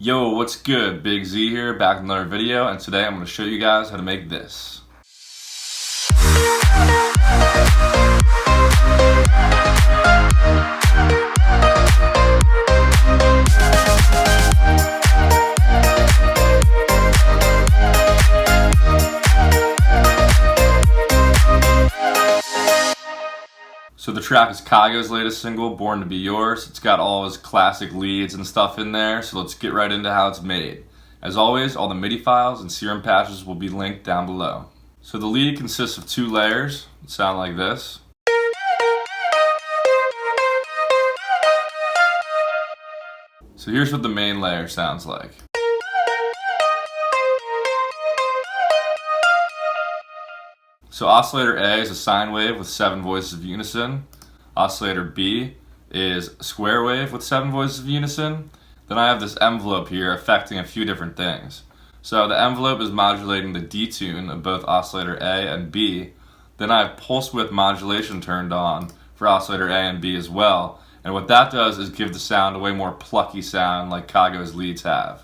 Yo, what's good? Big Z here, back with another video, and today I'm going to show you guys how to make this. So the track is KYGO's latest single, Born to Be Yours. It's got all his classic leads and stuff in there, so let's get right into how it's made. As always, all the MIDI files and serum patches will be linked down below. So the lead consists of 2 layers. It sound like this. So here's what the main layer sounds like. So oscillator A is a sine wave with 7 voices of unison. Oscillator B is a square wave with 7 voices of unison. Then I have this envelope here affecting a few different things. So the envelope is modulating the D tune of both oscillator A and B. Then I have pulse width modulation turned on for oscillator A and B as well. And what that does is give the sound a way more plucky sound like KYGO's leads have.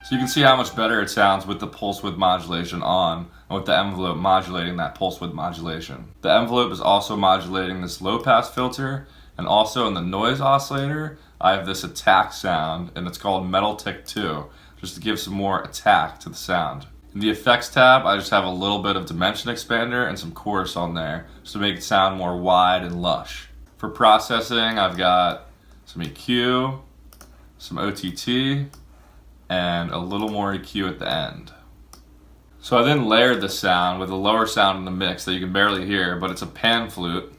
So you can see how much better it sounds with the pulse width modulation on and with the envelope modulating that pulse width modulation. The envelope is also modulating this low pass filter, and also in the noise oscillator I have this attack sound, and it's called Metal Tick 2, just to give some more attack to the sound. In the effects tab I just have a little bit of dimension expander and some chorus on there just to make it sound more wide and lush. For processing I've got some EQ, some OTT, and a little more EQ at the end. So I then layered the sound with a lower sound in the mix that you can barely hear, but it's a pan flute.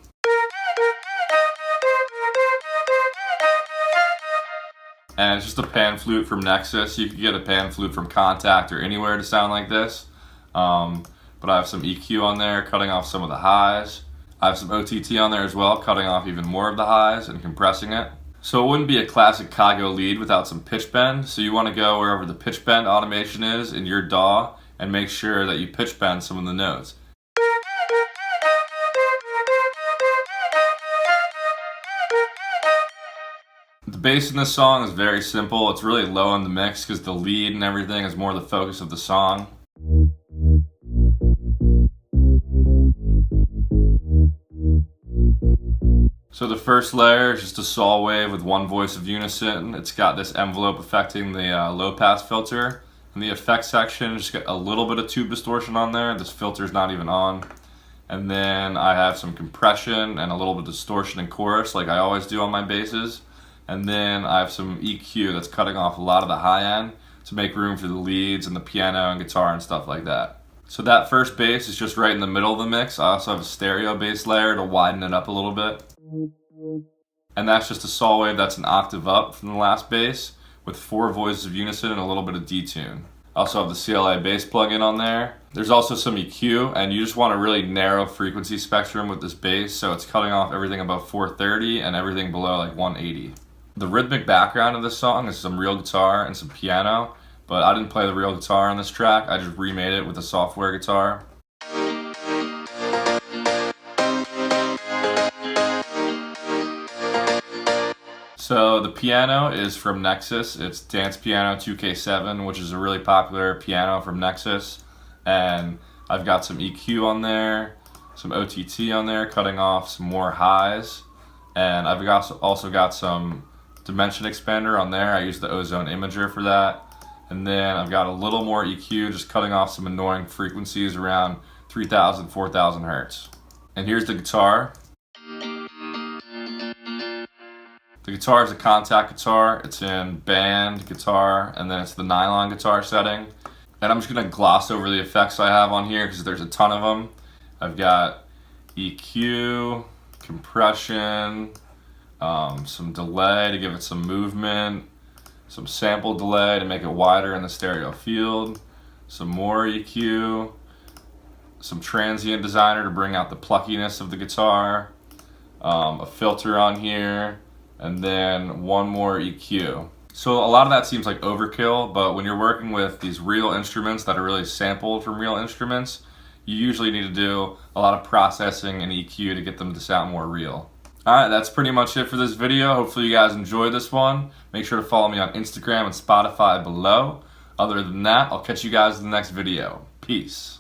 And it's just a pan flute from Nexus. You could get a pan flute from Contact or anywhere to sound like this. But I have some EQ on there, cutting off some of the highs. I have some OTT on there as well, cutting off even more of the highs and compressing it. So it wouldn't be a classic KYGO lead without some pitch bend, so you want to go wherever the pitch bend automation is in your DAW and make sure that you pitch bend some of the notes. The bass in this song is very simple. It's really low in the mix because the lead and everything is more the focus of the song. So the first layer is just a saw wave with 1 voice of unison. It's got this envelope affecting the low pass filter. In the effects section, just got a little bit of tube distortion on there. This filter's not even on. And then I have some compression and a little bit of distortion in chorus like I always do on my basses. And then I have some EQ that's cutting off a lot of the high end to make room for the leads and the piano and guitar and stuff like that. So that first bass is just right in the middle of the mix. I also have a stereo bass layer to widen it up a little bit. And that's just a saw wave that's an octave up from the last bass with 4 voices of unison and a little bit of detune. I also have the CLA bass plugin on there. There's also some EQ, and you just want a really narrow frequency spectrum with this bass, so it's cutting off everything above 430 and everything below like 180. The rhythmic background of this song is some real guitar and some piano, but I didn't play the real guitar on this track. I just remade it with a software guitar. So the piano is from Nexus. It's Dance Piano 2K7, which is a really popular piano from Nexus. And I've got some EQ on there, some OTT on there, cutting off some more highs. And I've also got some dimension expander on there. I use the Ozone Imager for that. And then I've got a little more EQ, just cutting off some annoying frequencies around 3,000, 4,000 hertz. And here's the guitar. The guitar is a Contact guitar. It's in band guitar, and then it's the nylon guitar setting. And I'm just gonna gloss over the effects I have on here because there's a ton of them. I've got EQ, compression, some delay to give it some movement, some sample delay to make it wider in the stereo field, some more EQ, some transient designer to bring out the pluckiness of the guitar, a filter on here, and then 1 more EQ. So a lot of that seems like overkill, but when you're working with these real instruments that are really sampled from real instruments, you usually need to do a lot of processing and EQ to get them to sound more real. Alright, that's pretty much it for this video. Hopefully you guys enjoyed this one. Make sure to follow me on Instagram and Spotify below. Other than that, I'll catch you guys in the next video. Peace.